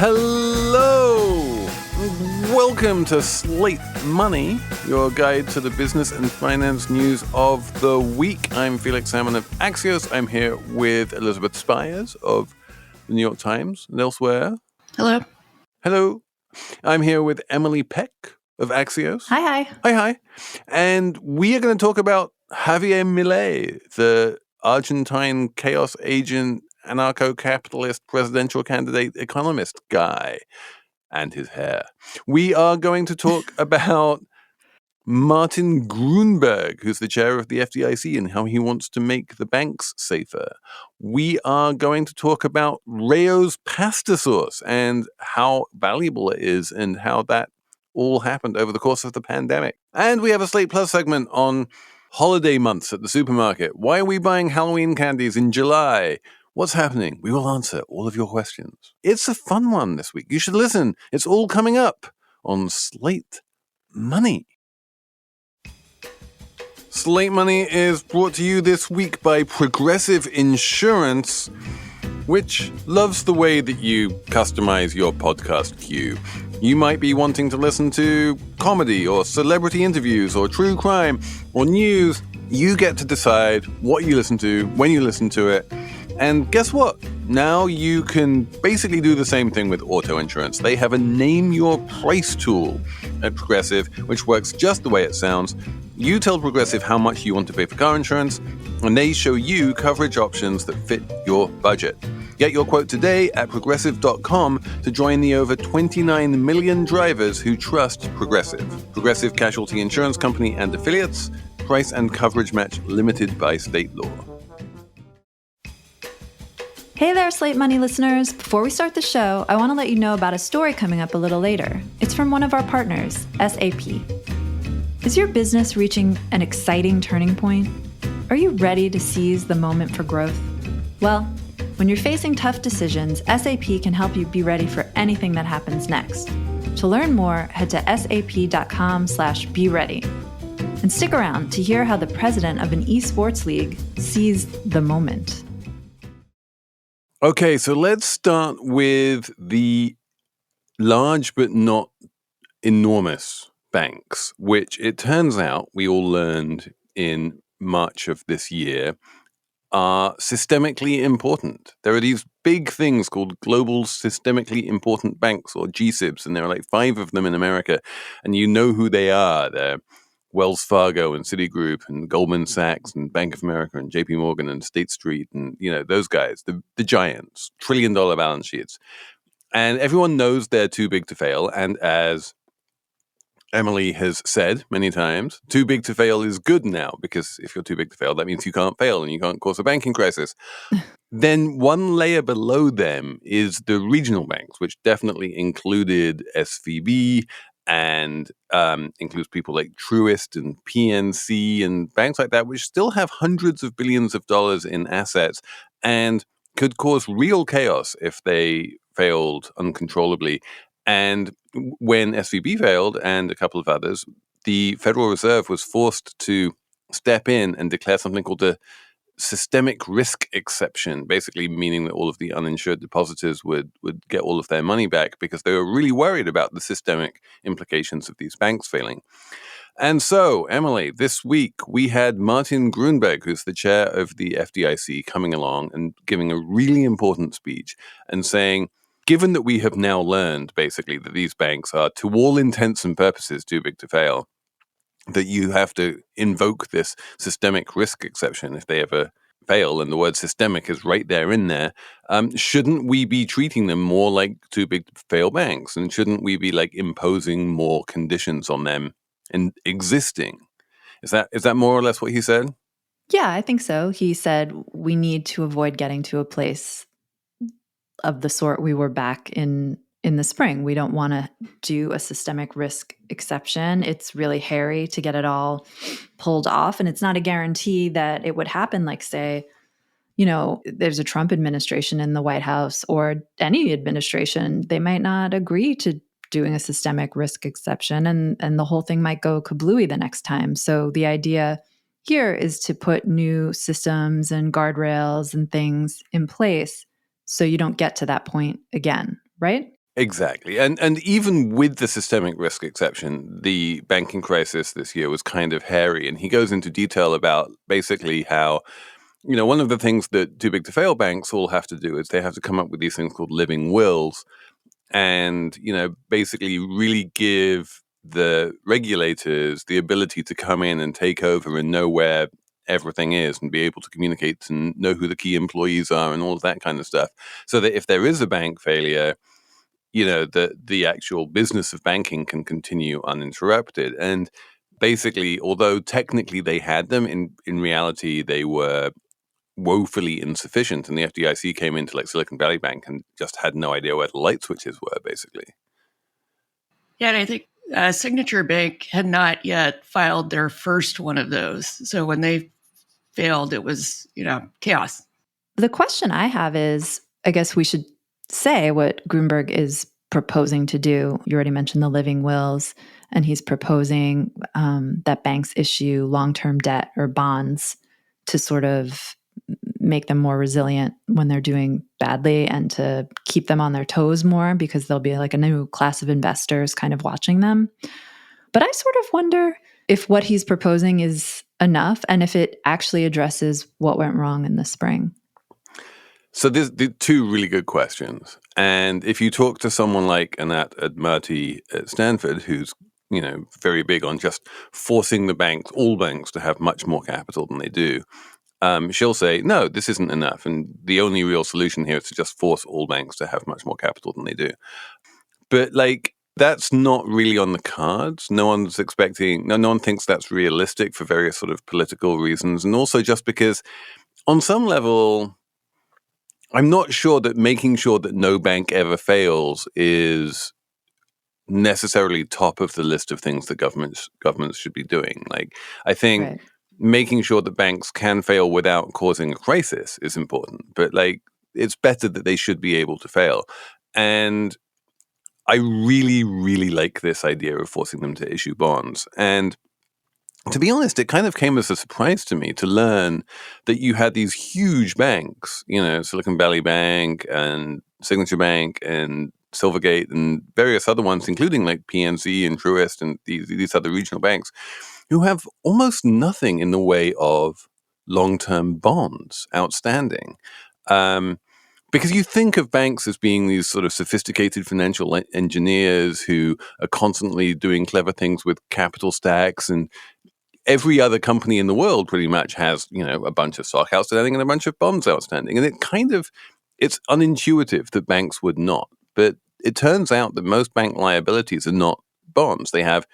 Hello! Welcome to Slate Money, your guide to the business and finance news of the week. I'm Felix Salmon of Axios. I'm here with Elizabeth Spiers of the New York Times and elsewhere. Hello. Hello. I'm here with Emily Peck of Axios. Hi. Hi. And we are going to talk about Javier Milei, the Argentine chaos agent, anarcho-capitalist, presidential candidate, economist guy, and his hair. We are going to talk about Martin Guenberg, who's the chair of the FDIC, and how he wants to make the banks safer. We are going to talk about Rayo's pasta sauce and how valuable it is and how that all happened over the course of the pandemic. And we have a Slate Plus segment on holiday months at the supermarket. Why are we buying Halloween candies in July? What's happening? We will answer all of your questions. It's a fun one this week. You should listen. It's all coming up on Slate Money. Slate Money is brought to you this week by Progressive Insurance, which loves the way that you customize your podcast queue. You might be wanting to listen to comedy or celebrity interviews or true crime or news. You get to decide what you listen to, when you listen to it. And guess what? Now you can basically do the same thing with auto insurance. They have a name your price tool at Progressive, which works just the way it sounds. You tell Progressive how much you want to pay for car insurance, and they show you coverage options that fit your budget. Get your quote today at progressive.com to join the over 29 million drivers who trust Progressive. Progressive Casualty Insurance Company and affiliates. Price and coverage match limited by state law. Hey there, Slate Money listeners. Before we start the show, I want to let you know about a story coming up a little later. It's from one of our partners, SAP. Is your business reaching an exciting turning point? Are you ready to seize the moment for growth? Well, when you're facing tough decisions, SAP can help you be ready for anything that happens next. To learn more, head to sap.com/be-ready. And stick around to hear how the president of an esports league seized the moment. Okay, so let's start with the large but not enormous banks, which it turns out we all learned in March of this year are systemically important. There are these big things called global systemically important banks, or GSIBs, and there are like 5 of them in America, and you know who they are. They're Wells Fargo and Citigroup and Goldman Sachs and Bank of America and JP Morgan and State Street and, those guys, the giants, $1 trillion balance sheets. And everyone knows they're too big to fail. And as Emily has said many times, too big to fail is good now, because if you're too big to fail, that means you can't fail and you can't cause a banking crisis. Then one layer below them is the regional banks, which definitely included SVB and includes people like Truist and PNC and banks like that, which still have hundreds of billions of dollars in assets and could cause real chaos if they failed uncontrollably. And when SVB failed and a couple of others, the Federal Reserve was forced to step in and declare something called the systemic risk exception, basically meaning that all of the uninsured depositors would get all of their money back because they were really worried about the systemic implications of these banks failing. And so, Emily, this week we had Martin Guenberg, who's the chair of the FDIC, coming along and giving a really important speech and saying, given that we have now learned basically that these banks are to all intents and purposes too big to fail, that you have to invoke this systemic risk exception if they ever fail, and the word systemic is right there in there. Shouldn't we be treating them more like too big to fail banks? And shouldn't we be like imposing more conditions on them and existing? Is that more or less what he said? Yeah, I think so. He said we need to avoid getting to a place of the sort we were back in the spring. We don't want to do a systemic risk exception. It's really hairy to get it all pulled off. And it's not a guarantee that it would happen. Like, say, there's a Trump administration in the White House or any administration. They might not agree to doing a systemic risk exception, and the whole thing might go kablooey the next time. So the idea here is to put new systems and guardrails and things in place so you don't get to that point again, right? Exactly. And even with the systemic risk exception, the banking crisis this year was kind of hairy. And he goes into detail about basically how, one of the things that too big to fail banks all have to do is they have to come up with these things called living wills and, basically really give the regulators the ability to come in and take over and know where everything is and be able to communicate and know who the key employees are and all of that kind of stuff. So that if there is a bank failure, the actual business of banking can continue uninterrupted. And basically, although technically they had them, in reality, they were woefully insufficient. And the FDIC came into like Silicon Valley Bank and just had no idea where the light switches were, basically. Yeah, and I think Signature Bank had not yet filed their first one of those. So when they failed, it was, chaos. The question I have is, I guess we should say what Guenberg is proposing to do. You already mentioned the living wills, and he's proposing that banks issue long-term debt or bonds to sort of make them more resilient when they're doing badly and to keep them on their toes more because there'll be like a new class of investors kind of watching them. But I sort of wonder if what he's proposing is enough and if it actually addresses what went wrong in the spring. So there's two really good questions. And if you talk to someone like Anat Admati at Stanford, who's, very big on just forcing all banks to have much more capital than they do, she'll say, no, this isn't enough. And the only real solution here is to just force all banks to have much more capital than they do. But that's not really on the cards. No one thinks that's realistic for various sort of political reasons. And also just because on some level, I'm not sure that making sure that no bank ever fails is necessarily top of the list of things that governments should be doing. I think making sure that banks can fail without causing a crisis is important, but it's better that they should be able to fail. And I really, really like this idea of forcing them to issue bonds. And to be honest, it kind of came as a surprise to me to learn that you had these huge banks, Silicon Valley Bank and Signature Bank and Silvergate and various other ones, including like PNC and Truist and these other regional banks, who have almost nothing in the way of long-term bonds outstanding. Because you think of banks as being these sort of sophisticated financial engineers who are constantly doing clever things with capital stacks, and every other company in the world pretty much has, a bunch of stock outstanding and a bunch of bonds outstanding. And it's unintuitive that banks would not. But it turns out that most bank liabilities are not bonds. They have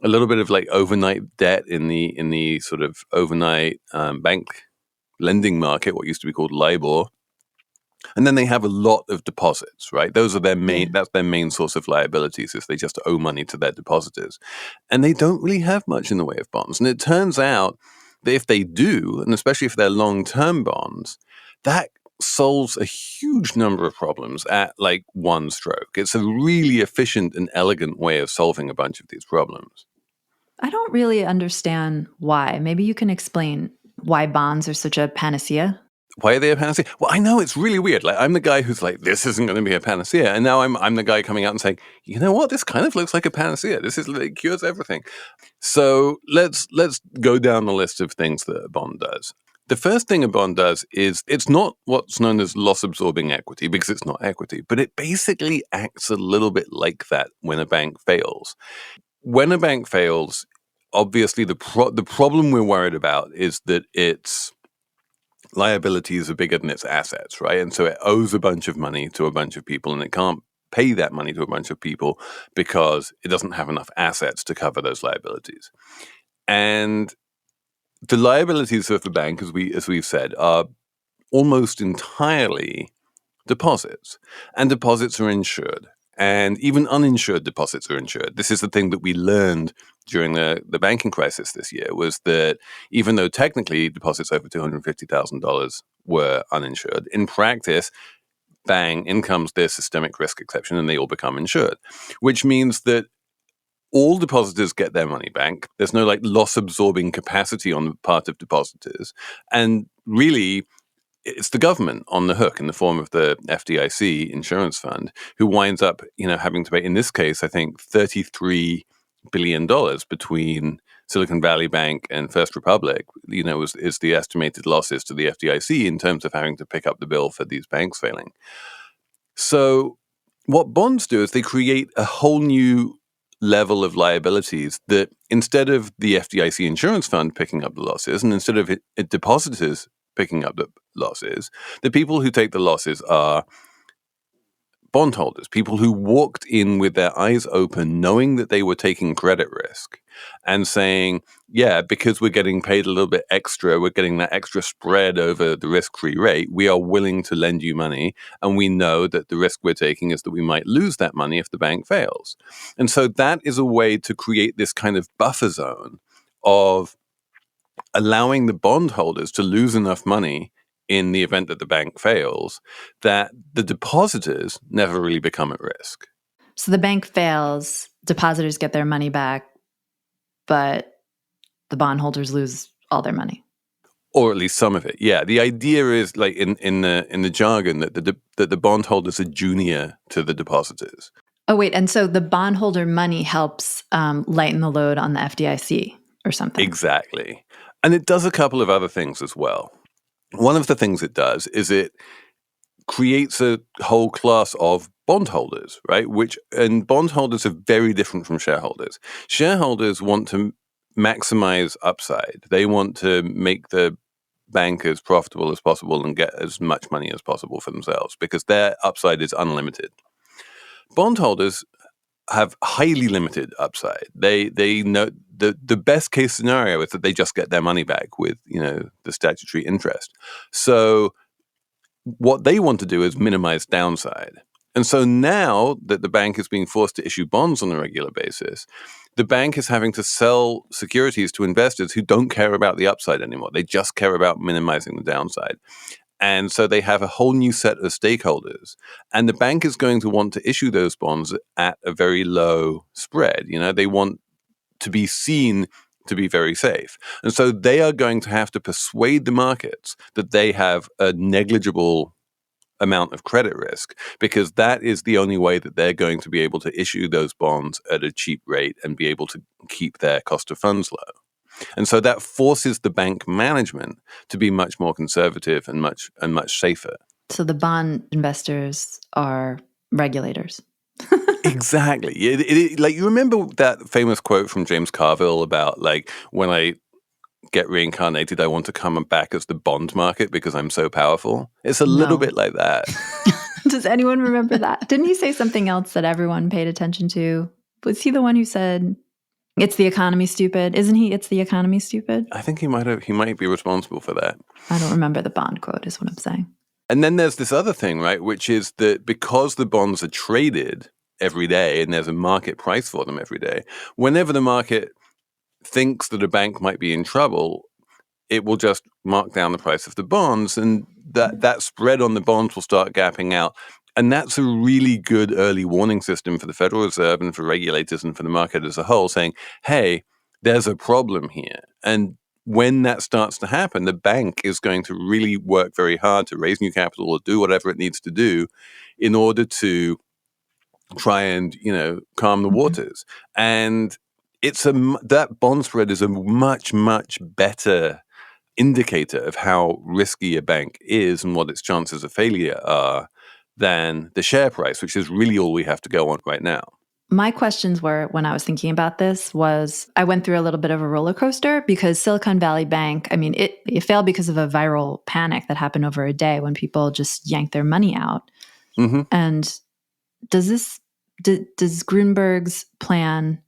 a little bit of overnight debt in the sort of overnight bank lending market, what used to be called LIBOR. And then they have a lot of deposits, right? Those are that's their main source of liabilities, is they just owe money to their depositors. And they don't really have much in the way of bonds. And it turns out that if they do, and especially if they're long-term bonds, that solves a huge number of problems at one stroke. It's a really efficient and elegant way of solving a bunch of these problems. I don't really understand why. Maybe you can explain why bonds are such a panacea. Why are they a panacea? Well, I know it's really weird. I'm the guy who's this isn't going to be a panacea. And now I'm the guy coming out and saying, you know what? This kind of looks like a panacea. This cures everything. So let's go down the list of things that a bond does. The first thing a bond does is it's not what's known as loss absorbing equity, because it's not equity, but it basically acts a little bit like that when a bank fails. When a bank fails, obviously the problem we're worried about is that its liabilities are bigger than its assets, right? And so it owes a bunch of money to a bunch of people, and it can't pay that money to a bunch of people because it doesn't have enough assets to cover those liabilities. And the liabilities of the bank, as we've said, are almost entirely deposits, and deposits are insured. And even uninsured deposits are insured. This is the thing that we learned during the banking crisis this year, was that even though technically deposits over $250,000 were uninsured, in practice, bang, in comes their systemic risk exception and they all become insured, which means that all depositors get their money back. There's no loss absorbing capacity on the part of depositors. And really, it's the government on the hook in the form of the FDIC insurance fund who winds up, having to pay, in this case, I think $33 billion between Silicon Valley Bank and First Republic, is the estimated losses to the FDIC in terms of having to pick up the bill for these banks failing. So what bonds do is they create a whole new level of liabilities that instead of the FDIC insurance fund picking up the losses and instead of depositors picking up the losses, the people who take the losses are bondholders, people who walked in with their eyes open, knowing that they were taking credit risk and saying, yeah, because we're getting paid a little bit extra, we're getting that extra spread over the risk-free rate, we are willing to lend you money. And we know that the risk we're taking is that we might lose that money if the bank fails. And so that is a way to create this kind of buffer zone of allowing the bondholders to lose enough money in the event that the bank fails, that the depositors never really become at risk. So the bank fails, depositors get their money back, but the bondholders lose all their money. Or at least some of it. Yeah. The idea is, like in the jargon, that the bondholders are junior to the depositors. Oh, wait. And so the bondholder money helps lighten the load on the FDIC or something. Exactly. And it does a couple of other things as well. One of the things it does is it creates a whole class of bondholders, right? And bondholders are very different from shareholders. Shareholders want to maximize upside. They want to make the bank as profitable as possible and get as much money as possible for themselves because their upside is unlimited. Bondholders have highly limited upside. They know the best case scenario is that they just get their money back with the statutory interest. So what they want to do is minimize downside. And so now that the bank is being forced to issue bonds on a regular basis, the bank is having to sell securities to investors who don't care about the upside anymore. They just care about minimizing the downside. And so they have a whole new set of stakeholders. And the bank is going to want to issue those bonds at a very low spread. They want to be seen to be very safe. And so they are going to have to persuade the markets that they have a negligible amount of credit risk, because that is the only way that they're going to be able to issue those bonds at a cheap rate and be able to keep their cost of funds low. And so that forces the bank management to be much more conservative and much safer. So the bond investors are regulators. Exactly. Like, you remember that famous quote from James Carville about, like, when I get reincarnated, I want to come back as the bond market because I'm so powerful? It's a little bit like that. Does anyone remember that? Didn't he say something else that everyone paid attention to? Was he the one who said, it's the economy, stupid? Isn't he? It's the economy, stupid? I think he might be responsible for that. I don't remember the bond quote is what I'm saying. And then there's this other thing, right, which is that because the bonds are traded every day and there's a market price for them every day, whenever the market thinks that a bank might be in trouble, it will just mark down the price of the bonds, and that spread on the bonds will start gapping out. And that's a really good early warning system for the Federal Reserve and for regulators and for the market as a whole, saying, hey, there's a problem here. And when that starts to happen, the bank is going to really work very hard to raise new capital or do whatever it needs to do in order to try and, calm the waters. And that bond spread is a much, much better indicator of how risky a bank is and what its chances of failure are than the share price, which is really all we have to go on right now. My questions were, when I was thinking about this, was I went through a little bit of a roller coaster because Silicon Valley Bank, I mean, it failed because of a viral panic that happened over a day when people just yanked their money out. Mm-hmm. And does Guenberg's plan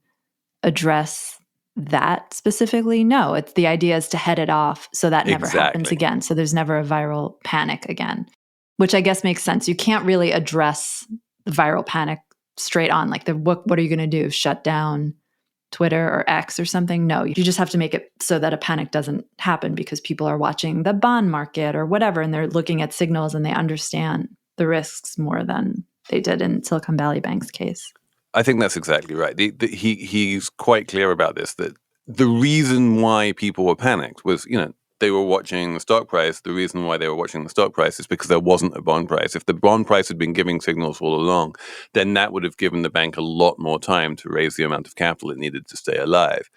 address that specifically? No, it's the idea is to head it off so that never happens again. So there's never a viral panic again, which I guess makes sense. You can't really address the viral panic straight on. Like, what are you going to do? Shut down Twitter or X or something? No, you just have to make it so that a panic doesn't happen because people are watching the bond market or whatever, and they're looking at signals and they understand the risks more than they did in Silicon Valley Bank's case. I think that's exactly right. He's quite clear about this, that the reason why people were panicked was, they were watching the stock price. The reason why they were watching the stock price is because there wasn't a bond price. If the bond price had been giving signals all along, then that would have given the bank a lot more time to raise the amount of capital it needed to stay alive.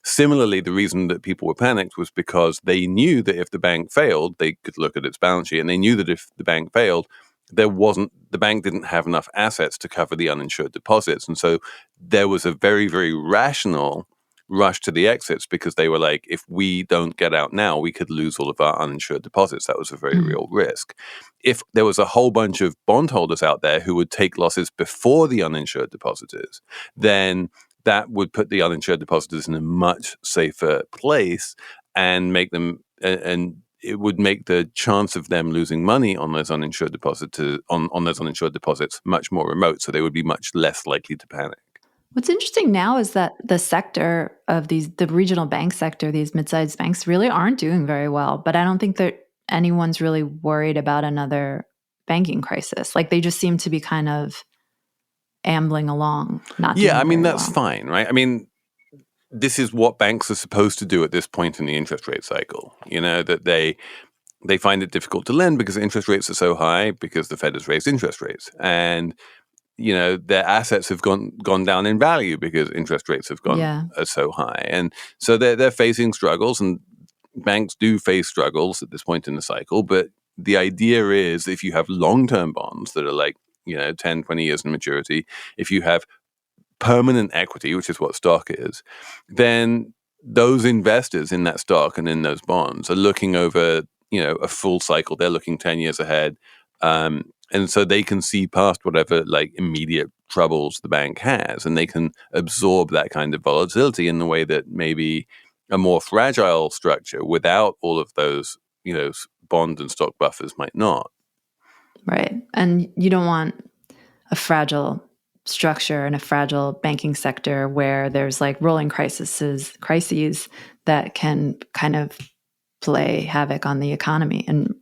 Similarly, the reason that people were panicked was because they knew that if the bank failed, they could look at its balance sheet, and they knew that if the bank failed, the bank didn't have enough assets to cover the uninsured deposits. And so there was a very, very rational rush to the exits because they were like, if we don't get out now, we could lose all of our uninsured deposits. That was a very real risk. If there was a whole bunch of bondholders out there who would take losses before the uninsured depositors, then that would put the uninsured depositors in a much safer place and make them, and it would make the chance of them losing money on those uninsured depositors on those uninsured deposits much more remote. So they would be much less likely to panic. What's interesting now is that the sector of the regional bank sector, these mid-sized banks really aren't doing very well. But I don't think that anyone's really worried about another banking crisis. Like they just seem to be kind of ambling along, not doing I mean, very that's well. fine, right? I mean, this is what banks are supposed to do at this point in the interest rate cycle. You know, that they find it difficult to lend because interest rates are so high because the Fed has raised interest rates. And you know, their assets have gone down in value because interest rates have gone so high. And so they're facing struggles, and banks do face struggles at this point in the cycle. But the idea is if you have long-term bonds that are like, 10, 20 years in maturity, if you have permanent equity, which is what stock is, then those investors in that stock and in those bonds are looking over, a full cycle. They're looking 10 years ahead. And so they can see past whatever like immediate troubles the bank has, and they can absorb that kind of volatility in the way that maybe a more fragile structure without all of those, bond and stock buffers might not. Right. And you don't want a fragile structure and a fragile banking sector where there's like rolling crises that can kind of play havoc on the economy and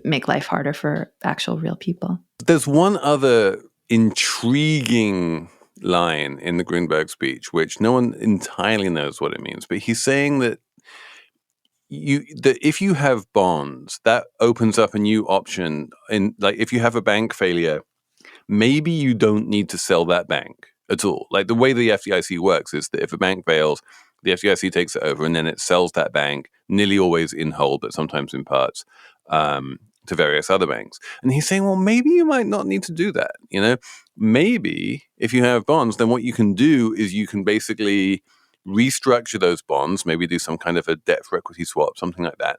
make life harder for actual real people. There's one other intriguing line in the Guenberg speech, which no one entirely knows what it means, but he's saying that if you have bonds, that opens up a new option. In like, if you have a bank failure, maybe you don't need to sell that bank at all. Like the way the FDIC works is that if a bank fails, the FDIC takes it over and then it sells that bank, nearly always in whole, but sometimes in parts, to various other banks. And he's saying, well, maybe you might not need to do that. Maybe if you have bonds, then what you can do is you can basically restructure those bonds, maybe do some kind of a debt for equity swap, something like that,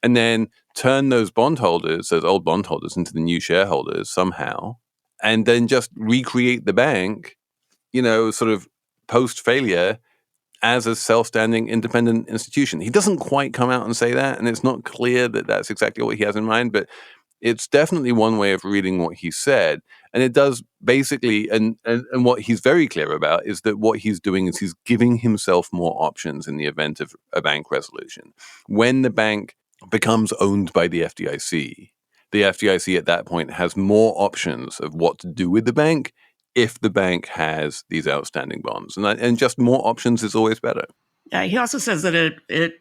and then turn those bondholders, those old bondholders, into the new shareholders somehow, and then just recreate the bank, sort of post-failure as a self-standing independent institution. He doesn't quite come out and say that, and it's not clear that that's exactly what he has in mind, but it's definitely one way of reading what he said. And it does basically, and what he's very clear about is that what he's doing is he's giving himself more options in the event of a bank resolution. When the bank becomes owned by the FDIC at that point has more options of what to do with the bank if the bank has these outstanding bonds. And just more options is always better. Yeah, he also says that it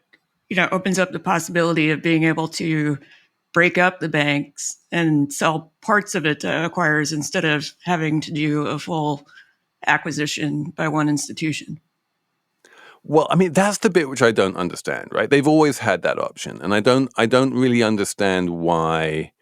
opens up the possibility of being able to break up the banks and sell parts of it to acquirers instead of having to do a full acquisition by one institution. Well, I mean, that's the bit which I don't understand, right? They've always had that option. And I don't really understand why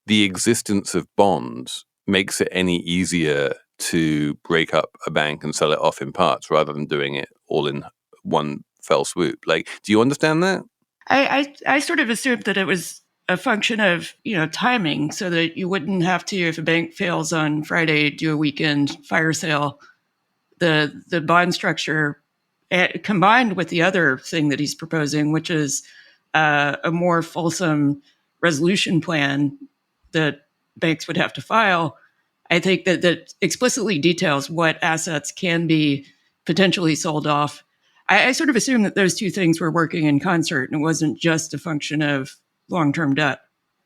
the existence of bonds makes it any easier to break up a bank and sell it off in parts rather than doing it all in one fell swoop. Like, do you understand that? I sort of assumed that it was a function of, timing, so that you wouldn't have to, if a bank fails on Friday, do a weekend fire sale. The bond structure, combined with the other thing that he's proposing, which is a more fulsome resolution plan that banks would have to file, I think that explicitly details what assets can be potentially sold off. I sort of assumed that those two things were working in concert, and it wasn't just a function of long-term debt.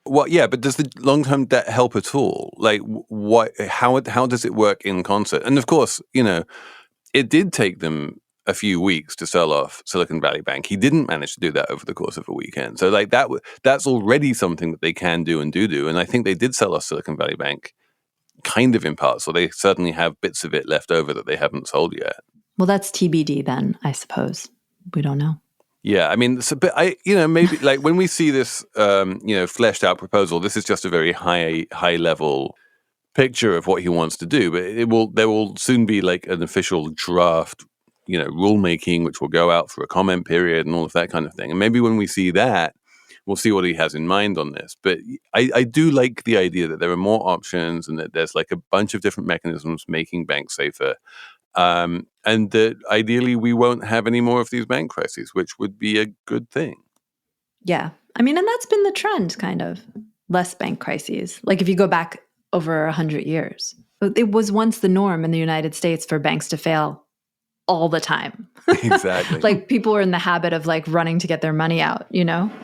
Well, yeah, but does the long-term debt help at all? Like, how does it work in concert? And of course, it did take them a few weeks to sell off Silicon Valley Bank. He didn't manage to do that over the course of a weekend. So like that's already something that they can do and do. And I think they did sell off Silicon Valley Bank kind of in parts. So they certainly have bits of it left over that they haven't sold yet. Well, that's TBD then, I suppose. We don't know. Yeah, I mean, it's a bit, maybe like when we see this, fleshed out proposal, this is just a very high level picture of what he wants to do. But there will soon be like an official draft, rulemaking, which will go out for a comment period and all of that kind of thing. And maybe when we see that, we'll see what he has in mind on this. But I do like the idea that there are more options and that there's like a bunch of different mechanisms making banks safer. And that ideally we won't have any more of these bank crises, which would be a good thing. Yeah. I mean, and that's been the trend, kind of. Less bank crises. Like if you go back over 100 years, it was once the norm in the United States for banks to fail all the time. Exactly. Like people were in the habit of like running to get their money out,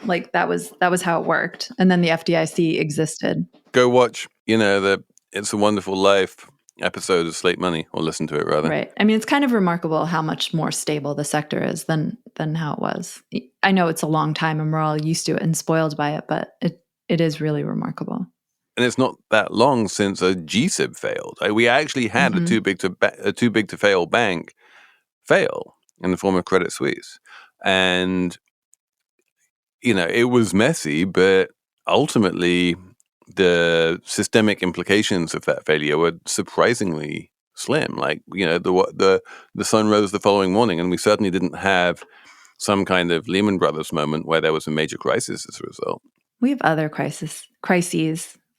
like that was how it worked. And then the FDIC existed. Go watch, the It's a Wonderful Life episode of Slate Money, or listen to it rather. Right. I mean, it's kind of remarkable how much more stable the sector is than how it was. I know it's a long time and we're all used to it and spoiled by it, but it is really remarkable. And it's not that long since a GSIB failed. We actually had a too big to fail bank fail in the form of Credit Suisse. And, it was messy, but ultimately the systemic implications of that failure were surprisingly slim. Like, the sun rose the following morning, and we certainly didn't have some kind of Lehman Brothers moment where there was a major crisis as a result. We have other crises.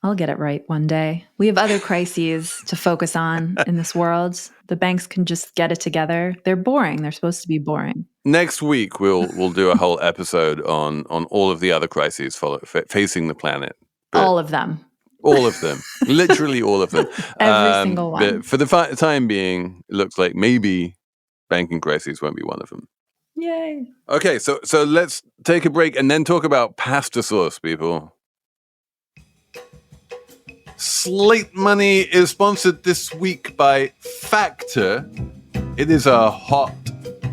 I'll get it right one day. We have other crises to focus on in this world. The banks can just get it together. They're boring. They're supposed to be boring. Next week, we'll do a whole episode on all of the other crises facing the planet. All of them. All of them. Literally all of them. Every single one. But for the time being, it looks like maybe banking crises won't be one of them. Yay. Okay, so let's take a break and then talk about pasta sauce, people. Slate Money is sponsored this week by Factor. It is a hot,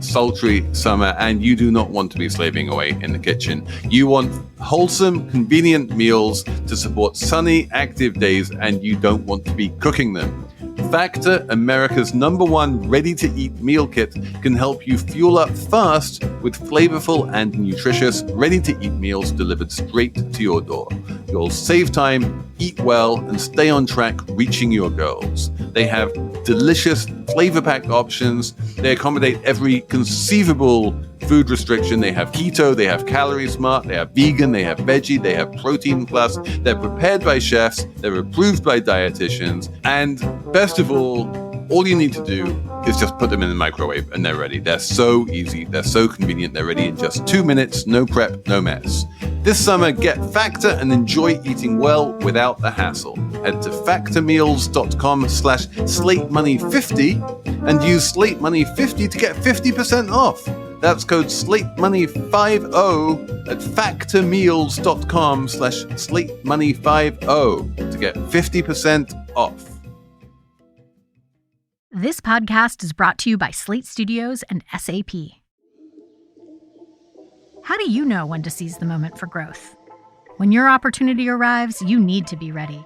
sultry summer, and you do not want to be slaving away in the kitchen. You want wholesome, convenient meals to support sunny, active days, and you don't want to be cooking them. Factor, America's #1 ready-to-eat meal kit, can help you fuel up fast with flavorful and nutritious ready-to-eat meals delivered straight to your door. You'll save time, eat well, and stay on track reaching your goals. They have delicious, flavor-packed options. They accommodate every conceivable food restriction. They have keto, they have calorie smart, they have vegan, they have veggie, they have protein plus. They're prepared by chefs, they're approved by dietitians, and best of all you need to do is just put them in the microwave and they're ready. They're so easy, they're so convenient, they're ready in just 2 minutes, no prep, no mess. This summer, get Factor and enjoy eating well without the hassle. Head to factormeals.com/SlateMoney50 and use Slate Money 50 to get 50% off. That's code SlateMoney50 at factormeals.com/SlateMoney50 to get 50% off. This podcast is brought to you by Slate Studios and SAP. How do you know when to seize the moment for growth? When your opportunity arrives, you need to be ready.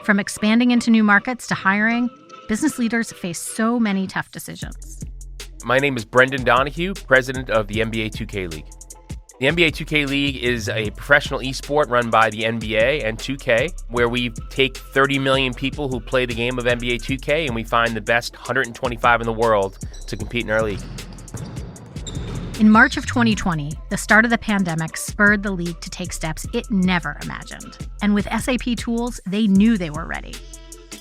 From expanding into new markets to hiring, business leaders face so many tough decisions. My name is Brendan Donahue, president of the NBA 2K League. The NBA 2K League is a professional esport run by the NBA and 2K, where we take 30 million people who play the game of NBA 2K and we find the best 125 in the world to compete in our league. In March of 2020, the start of the pandemic spurred the league to take steps it never imagined. And with SAP tools, they knew they were ready.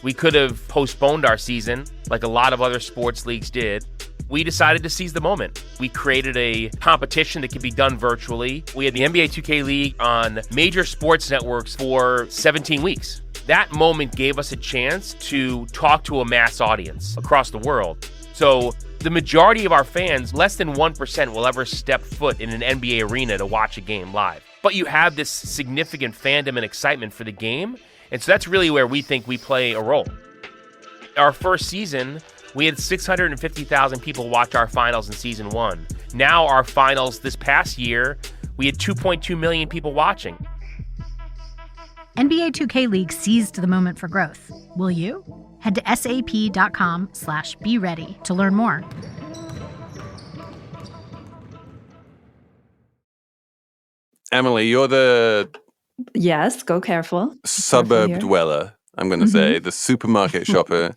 We could have postponed our season like a lot of other sports leagues did. We decided to seize the moment. We created a competition that could be done virtually. We had the NBA 2K League on major sports networks for 17 weeks. That moment gave us a chance to talk to a mass audience across the world. So the majority of our fans, less than 1%, will ever step foot in an NBA arena to watch a game live. But you have this significant fandom and excitement for the game, and so that's really where we think we play a role. Our first season We had 650,000 people watch our finals in season 1. Now our finals this past year, we had 2.2 million people watching. NBA 2K League seized the moment for growth. Will you? Head to sap.com/be ready to learn more. Emily, you're the Yes, go careful. suburb dweller, I'm going to say, the supermarket shopper.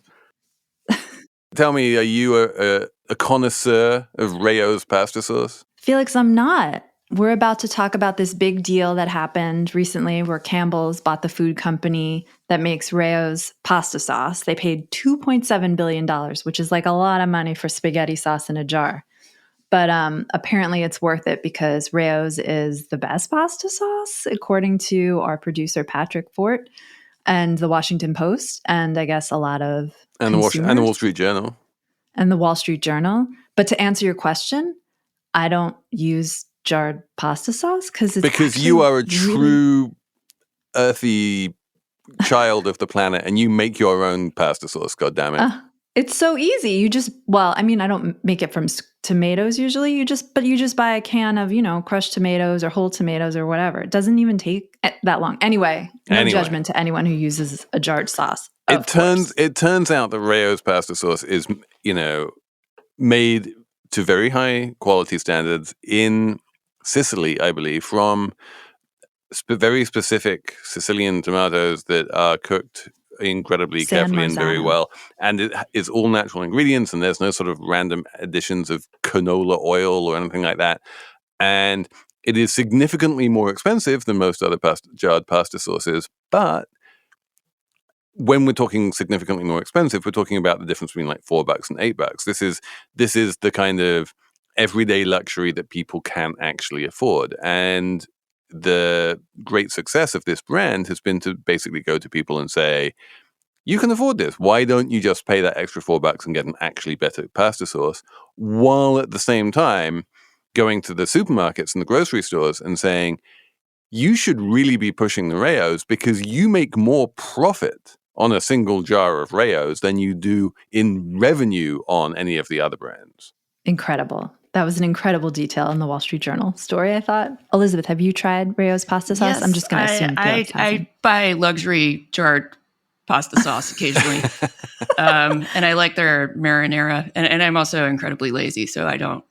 Tell me, are you a connoisseur of Rayo's pasta sauce? Felix, I'm not. We're about to talk about this big deal that happened recently where Campbell's bought the food company that makes Rayo's pasta sauce. They paid $2.7 billion, which is like a lot of money for spaghetti sauce in a jar. But apparently it's worth it because Rayo's is the best pasta sauce, according to our producer, Patrick Fort, and the Washington Post, and I guess a lot of and the Wall Street Journal. And the Wall Street Journal. But to answer your question, I don't use jarred pasta sauce because you are a true earthy child of the planet and you make your own pasta sauce. God damn it! It's so easy. I don't make it from tomatoes usually. You just buy a can of crushed tomatoes or whole tomatoes or whatever. It doesn't even take that long. Anyway, judgment to anyone who uses a jarred sauce. It turns out that Rayo's pasta sauce is made to very high quality standards in Sicily, I believe, from very specific Sicilian tomatoes that are cooked incredibly carefully and very well. And it is all natural ingredients, and there's no sort of random additions of canola oil or anything like that. And it is significantly more expensive than most other jarred pasta sauces. But when we're talking significantly more expensive, we're talking about the difference between like $4 and $8. This is the kind of everyday luxury that people can actually afford. And the great success of this brand has been to basically go to people and say, you can afford this. Why don't you just pay that extra $4 and get an actually better pasta sauce, while at the same time going to the supermarkets and the grocery stores and saying, you should really be pushing the Rayos because you make more profit on a single jar of Rayos than you do in revenue on any of the other brands. Incredible. That was an incredible detail in the Wall Street Journal story, I thought. Elizabeth, have you tried Rayo's pasta sauce? Yes, I'm just going to assume I buy luxury jarred pasta sauce occasionally. And I like their marinara. And I'm also incredibly lazy, so I don't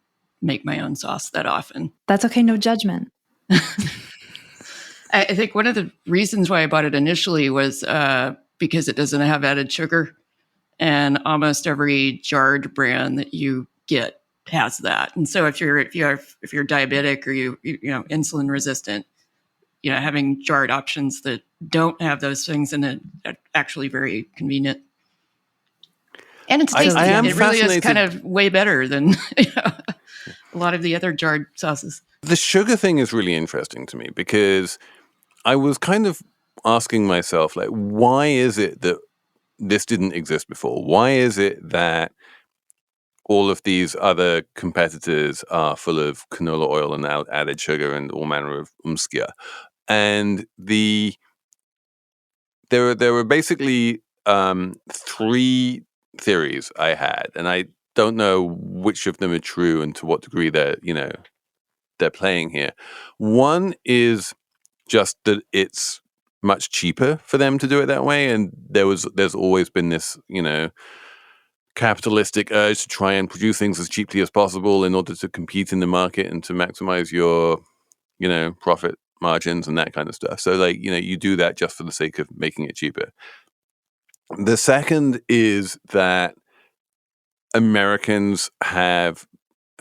make my own sauce that often. That's okay. No judgment. I think one of the reasons why I bought it initially was because it doesn't have added sugar. And almost every jarred brand that you get has that. And so if you're diabetic or you insulin resistant, having jarred options that don't have those things in it are actually very convenient. And it's tasty. It really is kind of way better than a lot of the other jarred sauces. The sugar thing is really interesting to me because I was kind of asking myself, like, why is it that this didn't exist before? Why is it that all of these other competitors are full of canola oil and added sugar and all manner of umskia? And there were basically 3 theories I had, and I don't know which of them are true and to what degree they're playing here. One is just that it's much cheaper for them to do it that way, and there's always been this capitalistic urge to try and produce things as cheaply as possible in order to compete in the market and to maximize your profit margins and that kind of stuff. So you do that just for the sake of making it cheaper. The second is that Americans have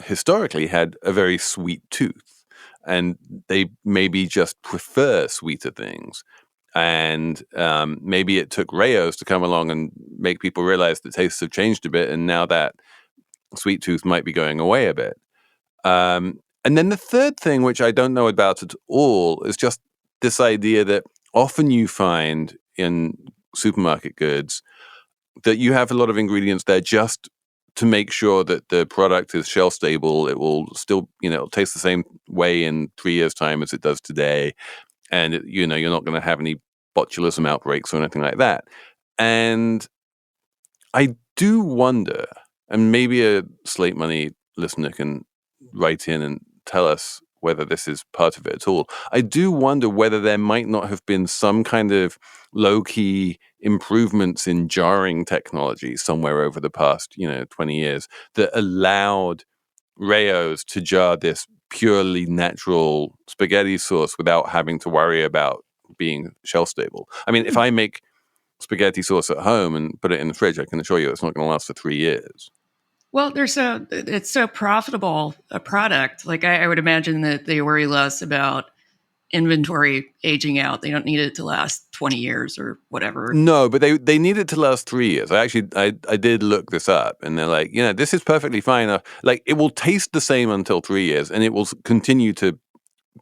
historically had a very sweet tooth, and they maybe just prefer sweeter things. And maybe it took Rayo's to come along and make people realize the tastes have changed a bit, and now that sweet tooth might be going away a bit. And then the third thing, which I don't know about at all, is just this idea that often you find in supermarket goods that you have a lot of ingredients there just to make sure that the product is shelf stable. It will still, it'll taste the same way in 3 years' time as it does today. And, you're not going to have any botulism outbreaks or anything like that. And I do wonder, and maybe a Slate Money listener can write in and tell us whether this is part of it at all. I do wonder whether there might not have been some kind of low-key improvements in jarring technology somewhere over the past, 20 years that allowed Rayo's to jar this purely natural spaghetti sauce without having to worry about being shelf stable. I mean, if I make spaghetti sauce at home and put it in the fridge, I can assure you it's not going to last for 3 years. Well, it's so profitable a product. Like I would imagine that they worry less about inventory aging out. They don't need it to last 20 years or whatever. No, but they need it to last 3 years. I did look this up, and they're like, this is perfectly fine. Like, it will taste the same until 3 years, and it will continue to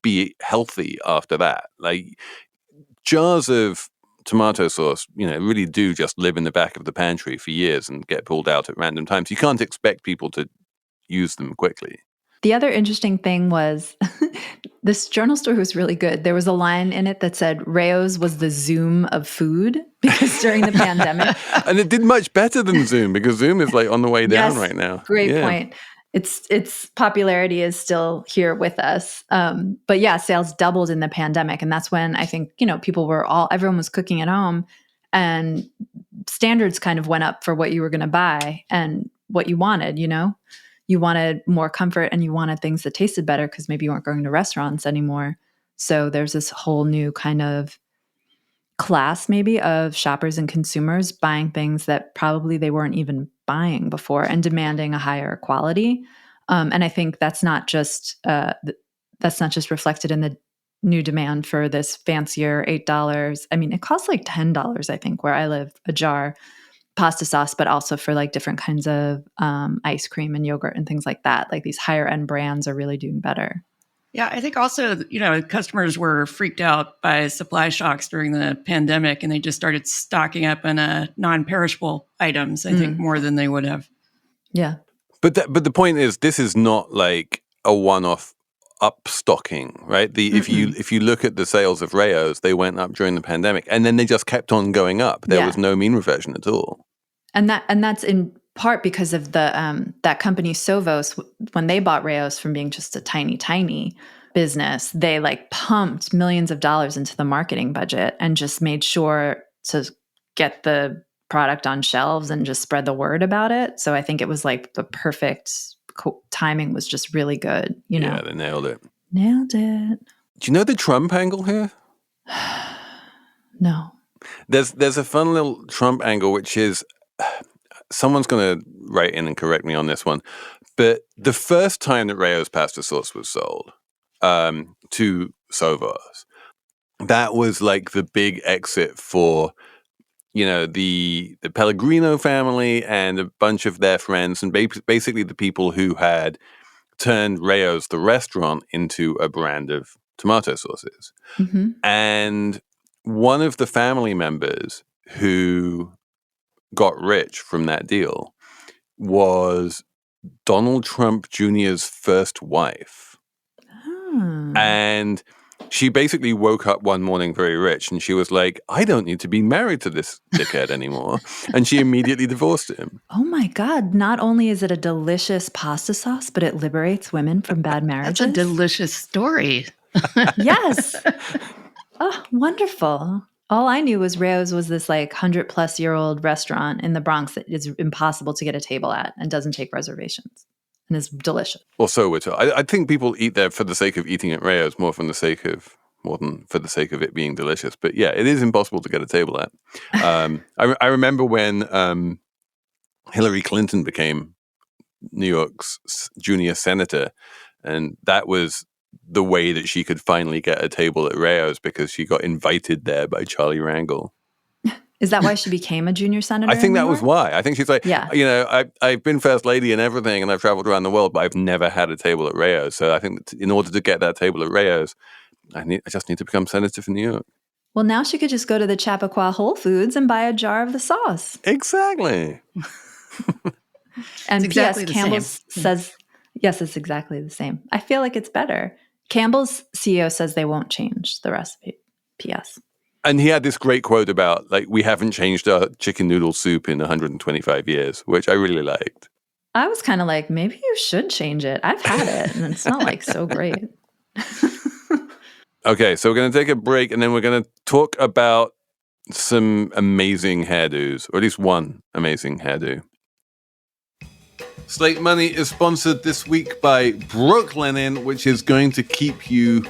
be healthy after that. Like, jars of tomato sauce, really do just live in the back of the pantry for years and get pulled out at random times. You can't expect people to use them quickly. The other interesting thing was this journal story was really good. There was a line in it that said Rayo's was the Zoom of food because during the pandemic. And it did much better than Zoom because Zoom is like on the way down right now. Great point. Its popularity is still here with us. But yeah, sales doubled in the pandemic. And that's when I think, everyone was cooking at home and standards kind of went up for what you were going to buy and what you wanted, You wanted more comfort and you wanted things that tasted better because maybe you weren't going to restaurants anymore. So there's this whole new kind of class maybe of shoppers and consumers buying things that probably they weren't even buying before and demanding a higher quality. And I think that's not just reflected in the new demand for this fancier $8. I mean, it costs like $10, I think, where I live, a jar pasta sauce, but also for like different kinds of ice cream and yogurt and things like that. Like these higher end brands are really doing better. Yeah, I think also, customers were freaked out by supply shocks during the pandemic and they just started stocking up on non-perishable items, I think, more than they would have. Yeah. But the point is, this is not like a one-off upstocking, right? If you look at the sales of Rayo's, they went up during the pandemic and then they just kept on going up. There was no mean reversion at all. And that's in part because of the that company Sovos, when they bought Rayo's from being just a tiny business, they like pumped millions of dollars into the marketing budget and just made sure to get the product on shelves and just spread the word about it. So I think it was like the perfect timing was just really good. Yeah, they nailed it. Nailed it. Do you know the Trump angle here? No. There's a fun little Trump angle, which is someone's going to write in and correct me on this one, but the first time that Rayo's pasta sauce was sold to Sovos, that was like the big exit for the Pellegrino family and a bunch of their friends, and basically the people who had turned Rayo's the restaurant into a brand of tomato sauces. Mm-hmm. And one of the family members who got rich from that deal was Donald Trump Jr.'s first wife. Oh. And she basically woke up one morning very rich and she was like, I don't need to be married to this dickhead anymore. And she immediately divorced him. Oh my God. Not only is it a delicious pasta sauce, but it liberates women from bad marriages. That's a delicious story. Yes. Oh, wonderful. All I knew was Rayo's was this like 100-plus-year-old restaurant in the Bronx that is impossible to get a table at and doesn't take reservations and is delicious. Well, so we're told. I think people eat there for the sake of eating at Rayo's more than for the sake of it being delicious. But yeah, it is impossible to get a table at. I remember when Hillary Clinton became New York's junior senator, and that was the way that she could finally get a table at Rayo's because she got invited there by Charlie Rangel. Is that why she became a junior senator? I think that was why. I think she's like, I've been first lady and everything, and I've traveled around the world, but I've never had a table at Rayo's. So I think that in order to get that table at Rayo's, I just need to become senator for New York. Well, now she could just go to the Chappaqua Whole Foods and buy a jar of the sauce. Exactly. And exactly P.S. Campbell says, yes, it's exactly the same. I feel like it's better. Campbell's CEO says they won't change the recipe. P.S. And he had this great quote about, like, we haven't changed our chicken noodle soup in 125 years, which I really liked. I was kind of like, maybe you should change it. I've had it, and it's not like so great. Okay, so we're going to take a break, and then we're going to talk about some amazing hairdos, or at least one amazing hairdo. Slate Money is sponsored this week by Brooklinen, which is going to keep you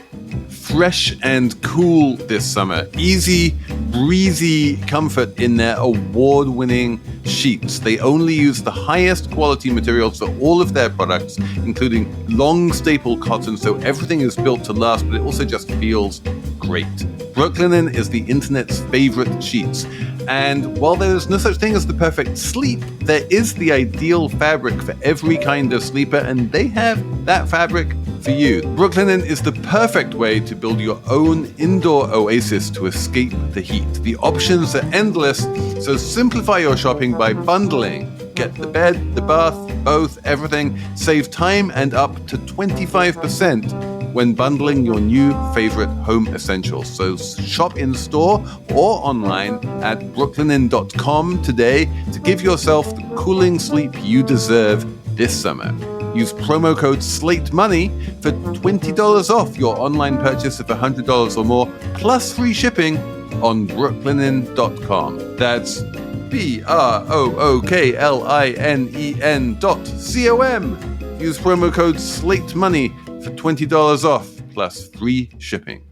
fresh and cool this summer. Easy, breezy comfort in their award-winning sheets. They only use the highest quality materials for all of their products, including long staple cotton, so everything is built to last, but it also just feels great. Brooklinen is the internet's favorite sheets. And while there's no such thing as the perfect sleep, there is the ideal fabric for every kind of sleeper, and they have that fabric for you. Brooklinen is the perfect way to build your own indoor oasis to escape the heat. The options are endless, so simplify your shopping by bundling. Get the bed, the bath, both, everything. Save time and up to 25% when bundling your new favorite home essentials. So shop in store or online at brooklinen.com today to give yourself the cooling sleep you deserve this summer. Use promo code SLATEMONEY for $20 off your online purchase of $100 or more, plus free shipping on brooklinen.com. That's BROOKLINEN.com. Use promo code SLATEMONEY for $20 off, plus free shipping.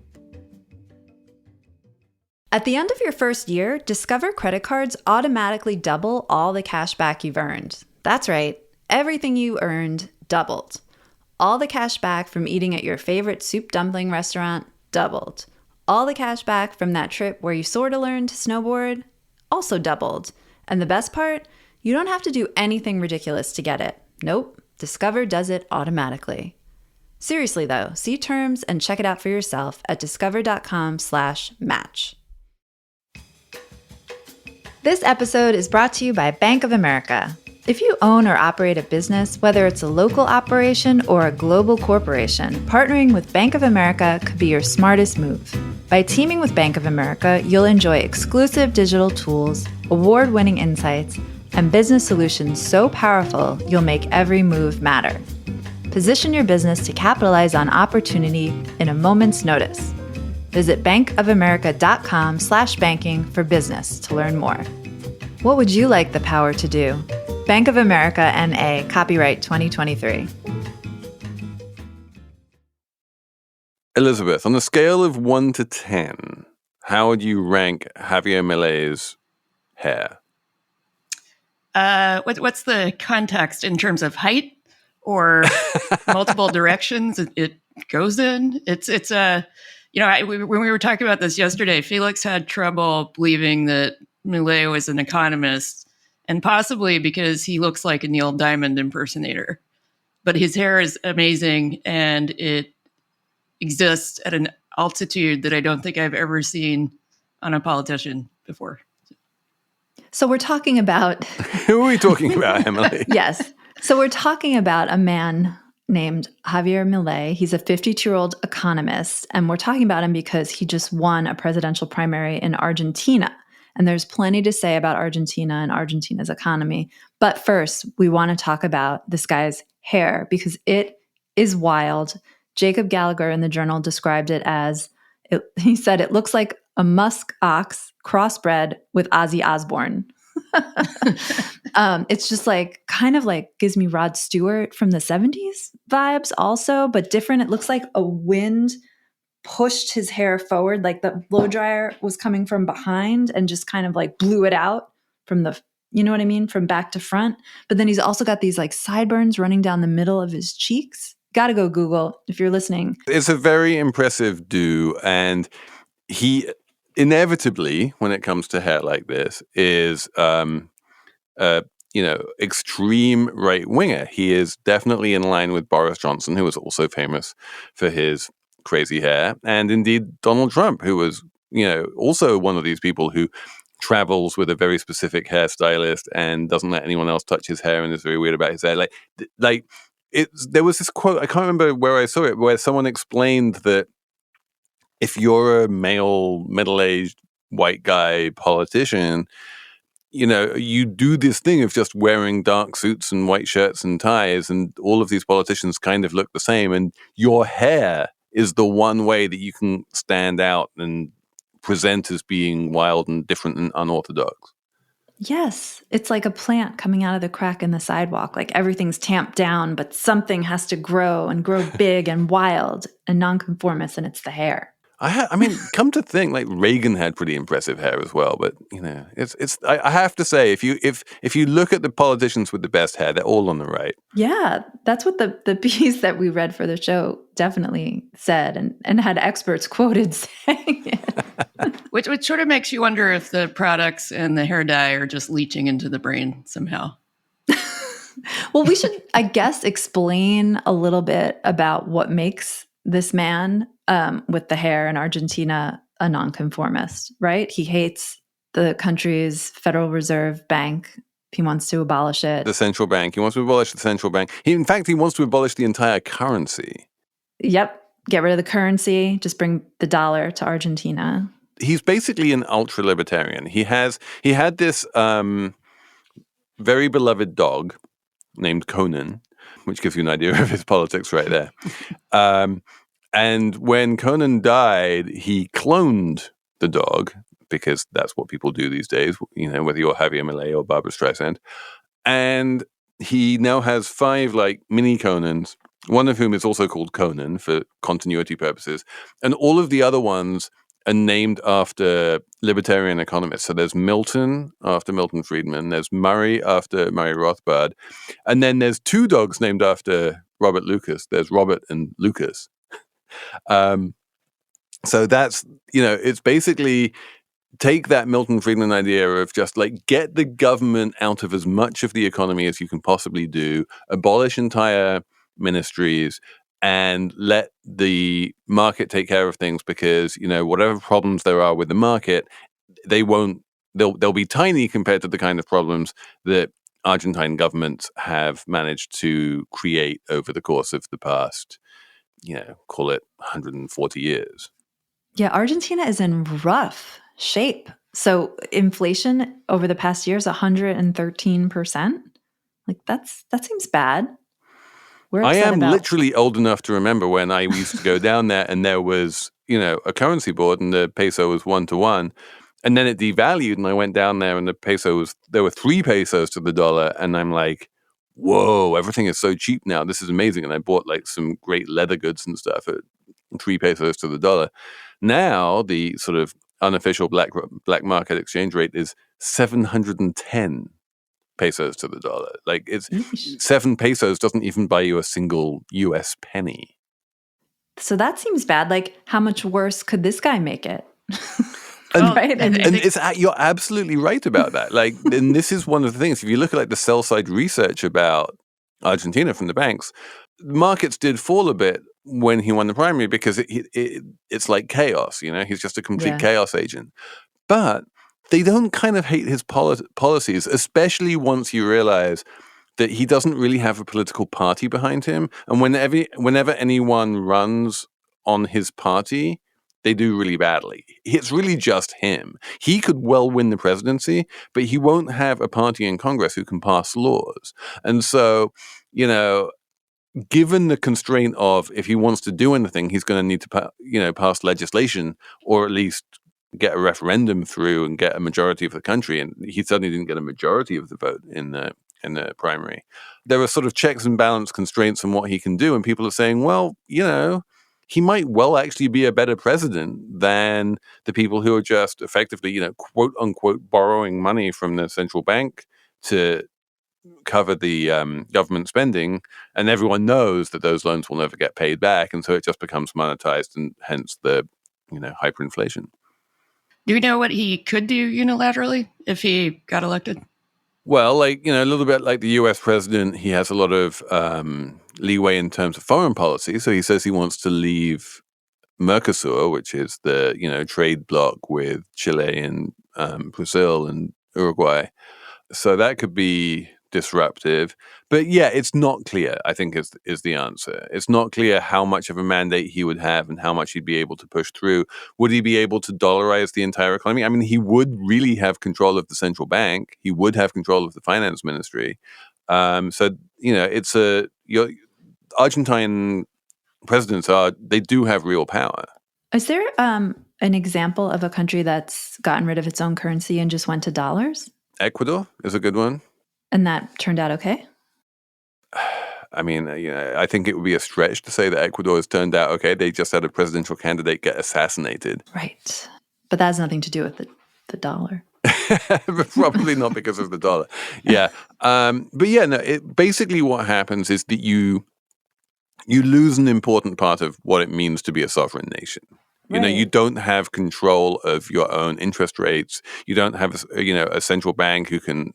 At the end of your first year, Discover credit cards automatically double all the cash back you've earned. That's right. Everything you earned doubled. All the cash back from eating at your favorite soup dumpling restaurant doubled. All the cash back from that trip where you sorta learned to snowboard also doubled. And the best part? You don't have to do anything ridiculous to get it. Nope. Discover does it automatically. Seriously though, see terms and check it out for yourself at discover.com/match. This episode is brought to you by Bank of America. If you own or operate a business, whether it's a local operation or a global corporation, partnering with Bank of America could be your smartest move. By teaming with Bank of America, you'll enjoy exclusive digital tools, award-winning insights, and business solutions so powerful you'll make every move matter. Position your business to capitalize on opportunity in a moment's notice. Visit bankofamerica.com/banking for business to learn more. What would you like the power to do? Bank of America N.A. Copyright 2023. Elizabeth, on a scale of 1 to 10, how would you rank Javier Milei's hair? What's the context in terms of height or multiple directions it goes in? It's when we were talking about this yesterday, Felix had trouble believing that Milei was an economist, and possibly because he looks like a Neil Diamond impersonator. But his hair is amazing, and it exists at an altitude that I don't think I've ever seen on a politician before. So we're talking about... Who are we talking about, Emily? Yes. So we're talking about a man named Javier Milei. He's a 52-year-old economist, and we're talking about him because he just won a presidential primary in Argentina. And there's plenty to say about Argentina and Argentina's economy. But first, we want to talk about this guy's hair because it is wild. Jacob Gallagher in the Journal described it as, he said, it looks like a musk ox crossbred with Ozzy Osbourne. It's just like, kind of like gives me Rod Stewart from the 70s vibes also, but different. It looks like a wind pushed his hair forward, like the blow dryer was coming from behind and just kind of like blew it out from the, you know what I mean? From back to front. But then he's also got these like sideburns running down the middle of his cheeks. Gotta go Google if you're listening. It's a very impressive do. And he inevitably, when it comes to hair like this, is, extreme right winger. He is definitely in line with Boris Johnson, who was also famous for his crazy hair, and indeed Donald Trump, who was, also one of these people who travels with a very specific hairstylist and doesn't let anyone else touch his hair and is very weird about his hair. There was this quote, I can't remember where I saw it, where someone explained that if you're a male, middle-aged white guy politician, you do this thing of just wearing dark suits and white shirts and ties, and all of these politicians kind of look the same. And your hair is the one way that you can stand out and present as being wild and different and unorthodox. Yes, it's like a plant coming out of the crack in the sidewalk. Like everything's tamped down, but something has to grow and grow big and wild and nonconformist, and it's the hair. I mean, come to think, like Reagan had pretty impressive hair as well. But it's. I have to say, if you look at the politicians with the best hair, they're all on the right. Yeah, that's what the piece that we read for the show definitely said, and had experts quoted saying it. Which sort of makes you wonder if the products and the hair dye are just leaching into the brain somehow. Well, we should, I guess, explain a little bit about what makes this man with the hair in Argentina a nonconformist, right? He hates the country's Federal Reserve Bank. He wants to abolish it. The central bank. He wants to abolish the central bank. In fact, he wants to abolish the entire currency. Yep. Get rid of the currency. Just bring the dollar to Argentina. He's basically an ultra-libertarian. He had this very beloved dog named Conan, which gives you an idea of his politics right there. And when Conan died, he cloned the dog, because that's what people do these days, whether you're Javier Milei or Barbara Streisand. And he now has 5 mini Conans, one of whom is also called Conan for continuity purposes. And all of the other ones are named after libertarian economists. So there's Milton after Milton Friedman. There's Murray after Murray Rothbard. And then there's 2 dogs named after Robert Lucas. There's Robert and Lucas. So that's, it's basically take that Milton Friedman idea of just get the government out of as much of the economy as you can possibly do, abolish entire ministries, and let the market take care of things, because, whatever problems there are with the market, they'll be tiny compared to the kind of problems that Argentine governments have managed to create over the course of the past, call it 140 years. Yeah, Argentina is in rough shape. So inflation over the past year is 113%. That seems bad. I am literally old enough to remember when I used to go down there and there was, a currency board and the peso was 1-to-1. And then it devalued and I went down there and there were 3 pesos to the dollar. And I'm like, whoa, everything is so cheap now. This is amazing. And I bought some great leather goods and stuff at 3 pesos to the dollar. Now the sort of unofficial black market exchange rate is 710 pesos to the dollar. It's 7 pesos doesn't even buy you a single US penny. So that seems bad. How much worse could this guy make it? Right? And you're absolutely right about that. And this is one of the things, if you look at the sell side research about Argentina from the banks, markets did fall a bit when he won the primary, because it's like chaos, he's just a complete chaos agent. But they don't kind of hate his policies, especially once you realize that he doesn't really have a political party behind him. And whenever anyone runs on his party, they do really badly. It's really just him. He could well win the presidency, but he won't have a party in Congress who can pass laws. And so, given the constraint of if he wants to do anything, he's going to need to, pass legislation, or at least get a referendum through and get a majority of the country. And he suddenly didn't get a majority of the vote in the primary. There are sort of checks and balance constraints on what he can do. And people are saying, well, he might well actually be a better president than the people who are just effectively, quote unquote, borrowing money from the central bank to cover the government spending. And everyone knows that those loans will never get paid back. And so it just becomes monetized, and hence the, hyperinflation. Do you know what he could do unilaterally if he got elected? Well, a little bit like the US president, he has a lot of leeway in terms of foreign policy. So he says he wants to leave Mercosur, which is the, trade bloc with Chile and Brazil and Uruguay. So that could be disruptive. But yeah, it's not clear, I think is the answer. It's not clear how much of a mandate he would have and how much he'd be able to push through. Would he be able to dollarize the entire economy? I mean, he would really have control of the central bank. He would have control of the finance ministry. So, it's your Argentine presidents they do have real power. Is there an example of a country that's gotten rid of its own currency and just went to dollars? Ecuador is a good one. And that turned out okay? I mean, I think it would be a stretch to say that Ecuador has turned out okay. They just had a presidential candidate get assassinated. Right. But that has nothing to do with the dollar. Probably not because of the dollar. Yeah. But yeah, no, basically what happens is that you lose an important part of what it means to be a sovereign nation. You don't have control of your own interest rates. You don't have, a central bank who can,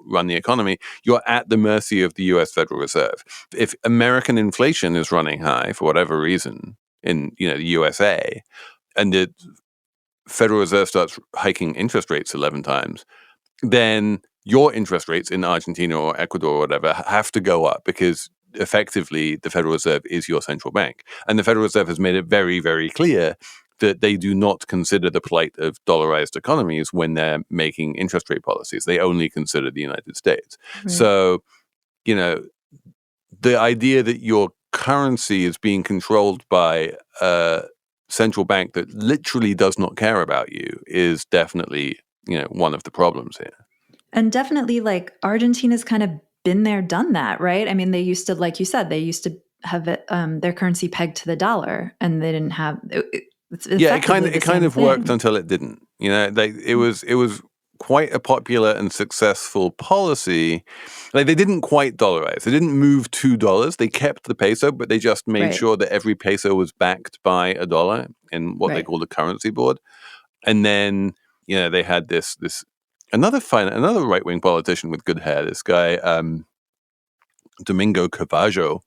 run the economy. You're at the mercy of the U.S. Federal Reserve. If American inflation is running high for whatever reason in, the USA, and the Federal Reserve starts hiking interest rates 11 times, then your interest rates in Argentina or Ecuador or whatever have to go up because effectively the Federal Reserve is your central bank. And the Federal Reserve has made it very, very clear that they do not consider the plight of dollarized economies when they're making interest rate policies. They only consider the United States. Right. So, the idea that your currency is being controlled by a central bank that literally does not care about you is definitely, one of the problems here. And definitely, Argentina's kind of been there, done that, right? I mean, they used to, like you said, they used to have their currency pegged to the dollar, and they didn't have. It kind of worked until it didn't. It was quite a popular and successful policy. They didn't quite dollarize. They didn't move $2. They kept the peso, but they just made sure that every peso was backed by a dollar in what they called a currency board. And then they had this. Another right-wing politician with good hair, this guy, Domingo Carvalho,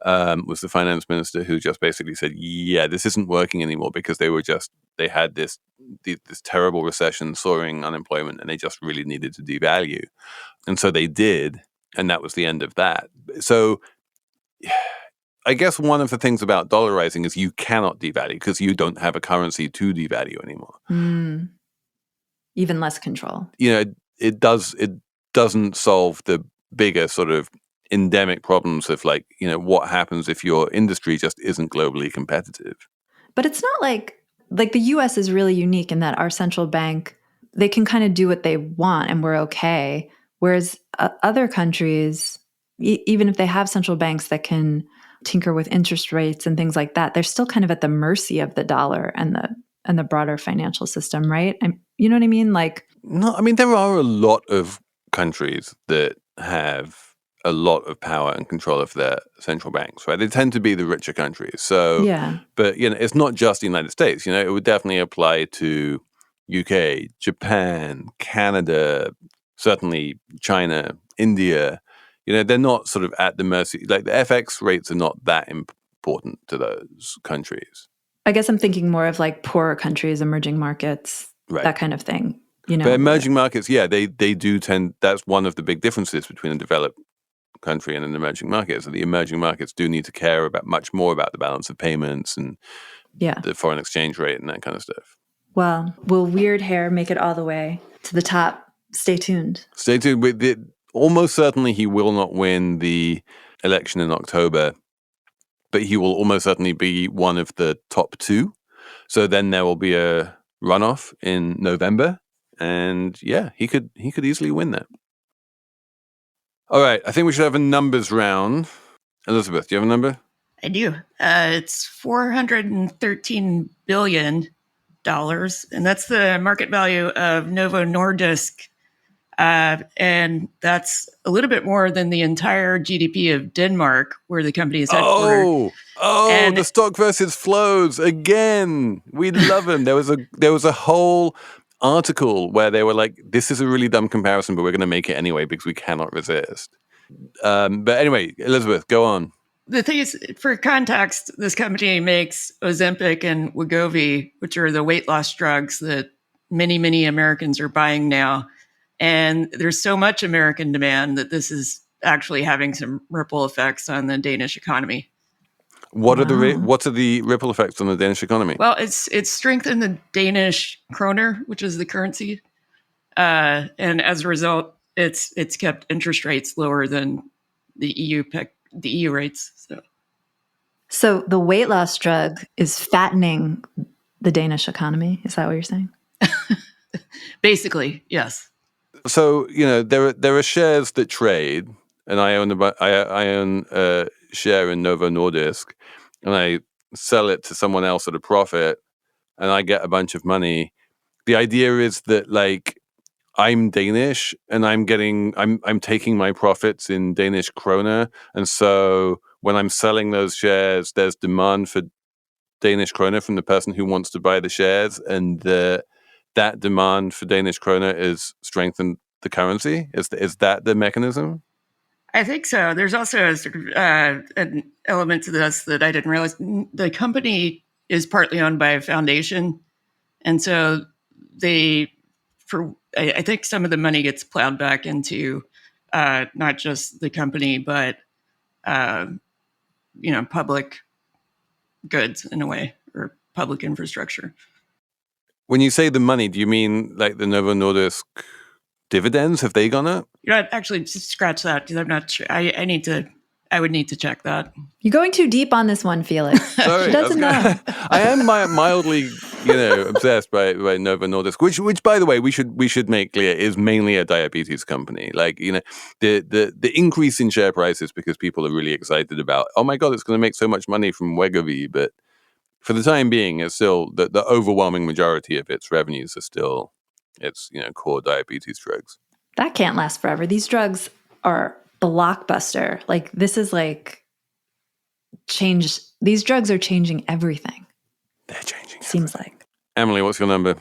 was the finance minister who just basically said, yeah, this isn't working anymore because they had this terrible recession, soaring unemployment, and they just really needed to devalue. And so they did, and that was the end of that. So I guess one of the things about dollarizing is you cannot devalue because you don't have a currency to devalue anymore. Even less control. It doesn't solve the bigger sort of endemic problems of what happens if your industry just isn't globally competitive. But it's not like the US is really unique in that our central bank, they can kind of do what they want and we're okay. Whereas other countries, even if they have central banks that can tinker with interest rates and things like that, they're still kind of at the mercy of the dollar and the broader financial system, right? You know what I mean? No, I mean, there are a lot of countries that have a lot of power and control of their central banks, right? They tend to be the richer countries. So, yeah. But, it's not just the United States. It would definitely apply to UK, Japan, Canada, certainly China, India. They're not sort of at the mercy. The FX rates are not that important to those countries. I guess I'm thinking more of poorer countries, emerging markets, that kind of thing. But emerging markets, they do tend. That's one of the big differences between a developed country and an emerging market. So the emerging markets do need to care much more about the balance of payments and the foreign exchange rate and that kind of stuff. Well, will Weird Hair make it all the way to the top? Stay tuned. Stay tuned. Almost certainly he will not win the election in October, but he will almost certainly be one of the top two. So then there will be a runoff in November, and he could easily win that. All right, I think we should have a numbers round. Elizabeth, do you have a number? I do. It's $413 billion, and that's the market value of Novo Nordisk. And that's a little bit more than the entire GDP of Denmark, where the company is headquartered. The stock versus flows again. We love them. There was a whole article where they were like, "This is a really dumb comparison, but we're going to make it anyway because we cannot resist." But anyway, Elizabeth, go on. The thing is, for context, this company makes Ozempic and Wegovy, which are the weight loss drugs that many, many Americans are buying now. And there's so much American demand that this is actually having some ripple effects on the Danish economy. What are the ripple effects on the Danish economy? Well, it's strengthened the Danish kroner, which is the currency, and as a result, it's kept interest rates lower than the EU rates. So the weight loss drug is fattening the Danish economy. Is that what you're saying? Basically, yes. So there are shares that trade, and I own a share in Novo Nordisk, and I sell it to someone else at a profit, and I get a bunch of money. The idea is that like I'm Danish, and I'm taking my profits in Danish kroner, and so when I'm selling those shares, there's demand for Danish kroner from the person who wants to buy the shares, and that demand for Danish kroner is strengthened the currency. Is that the mechanism? I think so. There's also a sort of an element to this that I didn't realize. The company is partly owned by a foundation, and so I think some of the money gets plowed back into not just the company, but public goods in a way, or public infrastructure. When you say the money, do you mean like the Novo Nordisk dividends? Have they gone up? Actually, just scratch that because I'm not sure. I would need to check that. You're going too deep on this one, Felix. Sorry, she doesn't know. I am mildly, obsessed by Novo Nordisk, which, by the way, we should make clear is mainly a diabetes company. Like, the increase in share prices because people are really excited about, oh my God, it's going to make so much money from Wegovy, but for the time being, it's still the overwhelming majority of its revenues are still its core diabetes drugs. That can't last forever. These drugs are blockbuster. Like this is like change. These drugs are changing everything. They're changing. Seems like. Emily, what's your number?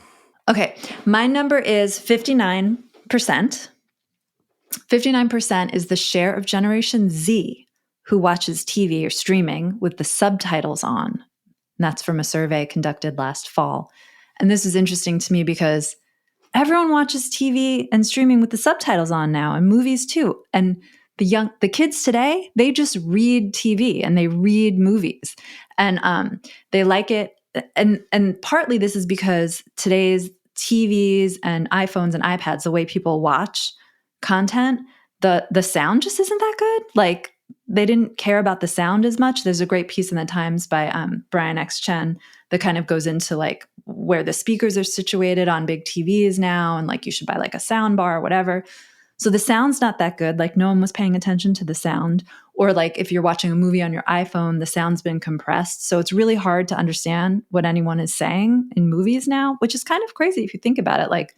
Okay, my number is 59%. 59% is the share of Generation Z who watches TV or streaming with the subtitles on. And that's from a survey conducted last fall. And this is interesting to me because everyone watches TV and streaming with the subtitles on now, and movies too. And the kids today, they just read TV and they read movies, and they like it. And partly this is because today's TVs and iPhones and iPads, the way people watch content, the sound just isn't that good. Like they didn't care about the sound as much. There's a great piece in the Times by Brian X. Chen that kind of goes into like where the speakers are situated on big TVs now, and like you should buy like a sound bar or whatever. So the sound's not that good. Like no one was paying attention to the sound. Or like if you're watching a movie on your iPhone, the sound's been compressed. So it's really hard to understand what anyone is saying in movies now, which is kind of crazy if you think about it. Like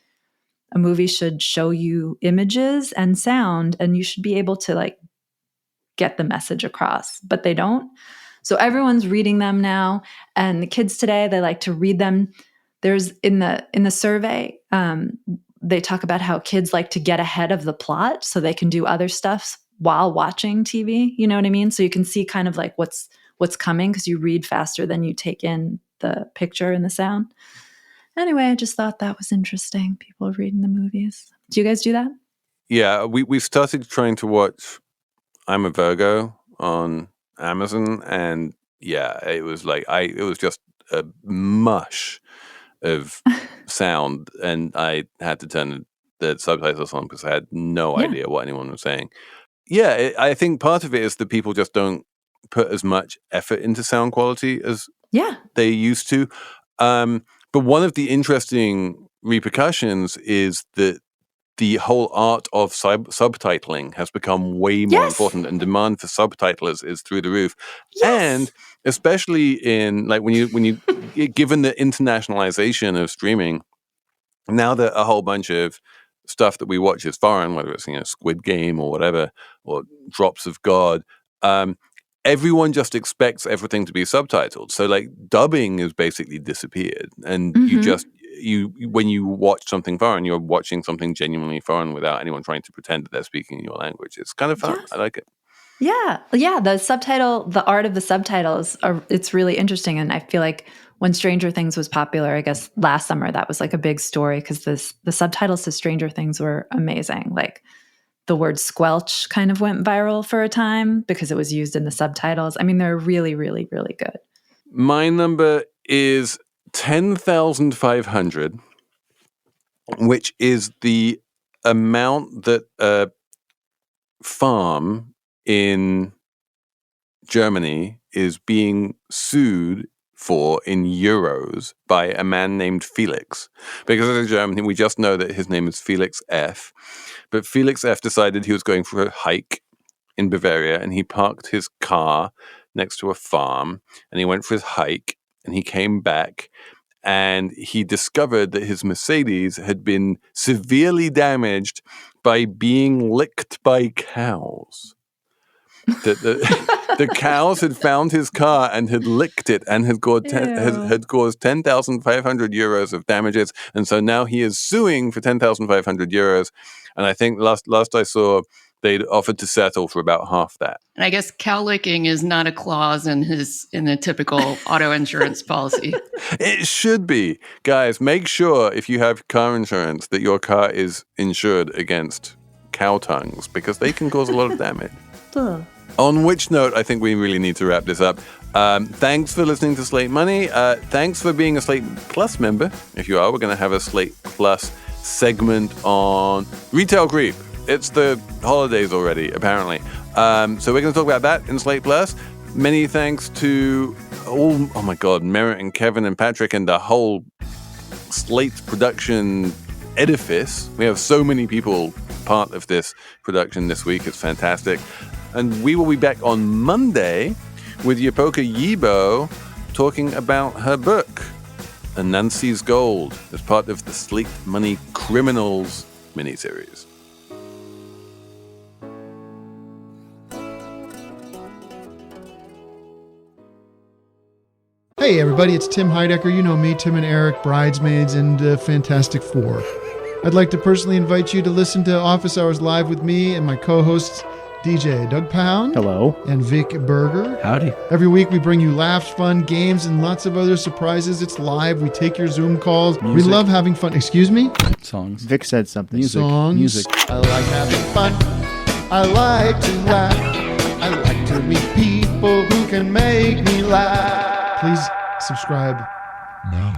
a movie should show you images and sound, and you should be able to like get the message across, but they don't. So everyone's reading them now, and the kids today, they like to read them. There's in the survey, they talk about how kids like to get ahead of the plot so they can do other stuff while watching TV. You know what I mean? So you can see kind of like what's coming because you read faster than you take in the picture and the sound. Anyway, I just thought that was interesting. People reading the movies. Do you guys do that? Yeah, we started trying to watch I'm a Virgo on Amazon, and yeah, it was like it was just a mush of sound, and I had to turn the subtitles on because I had no idea what anyone was saying. Yeah, I think part of it is that people just don't put as much effort into sound quality as they used to. But one of the interesting repercussions is that the whole art of subtitling has become way more important, and demand for subtitlers is through the roof. And especially in like when you given the internationalization of streaming, now that a whole bunch of stuff that we watch is foreign, whether it's Squid Game or whatever, or Drops of God, everyone just expects everything to be subtitled. So like dubbing has basically disappeared, and when you watch something foreign, you're watching something genuinely foreign without anyone trying to pretend that they're speaking your language. It's kind of fun. I like it. Yeah. The art of the subtitles, it's really interesting. And I feel like when Stranger Things was popular, I guess last summer, that was like a big story because the subtitles to Stranger Things were amazing. Like the word squelch kind of went viral for a time because it was used in the subtitles. I mean, they're really, really, really good. My number is 10,500, which is the amount that a farm in Germany is being sued for in euros by a man named Felix. Because as a German, we just know that his name is Felix F. But Felix F decided he was going for a hike in Bavaria, and he parked his car next to a farm, and he went for his hike, and he came back, and he discovered that his Mercedes had been severely damaged by being licked by cows. That the cows had found his car and had licked it and had caused 10,500 euros of damages. And so now he is suing for 10,500 euros. And I think last I saw, they'd offered to settle for about half that. And I guess cow licking is not a clause in a typical auto insurance policy. It should be. Guys, make sure if you have car insurance that your car is insured against cow tongues because they can cause a lot of damage. On which note, I think we really need to wrap this up. Thanks for listening to Slate Money. Thanks for being a Slate Plus member. If you are, we're going to have a Slate Plus segment on retail creep. It's the holidays already, apparently. So we're going to talk about that in Slate Plus. Many thanks to oh my God, Merritt and Kevin and Patrick and the whole Slate production edifice. We have so many people part of this production this week. It's fantastic. And we will be back on Monday with Yopoka Yibo talking about her book, Anansi's Gold, as part of the Slate Money Criminals miniseries. Hey everybody, it's Tim Heidecker. You know me, Tim and Eric, Bridesmaids, and Fantastic Four. I'd like to personally invite you to listen to Office Hours Live with me and my co-hosts, DJ Doug Pound. Hello. And Vic Berger. Howdy. Every week we bring you laughs, fun, games, and lots of other surprises. It's live. We take your Zoom calls. Music. We love having fun. Excuse me? Songs. Vic said something. Music. Songs. Music. I like having fun. I like to laugh. I like to meet people who can make me laugh. Please subscribe now.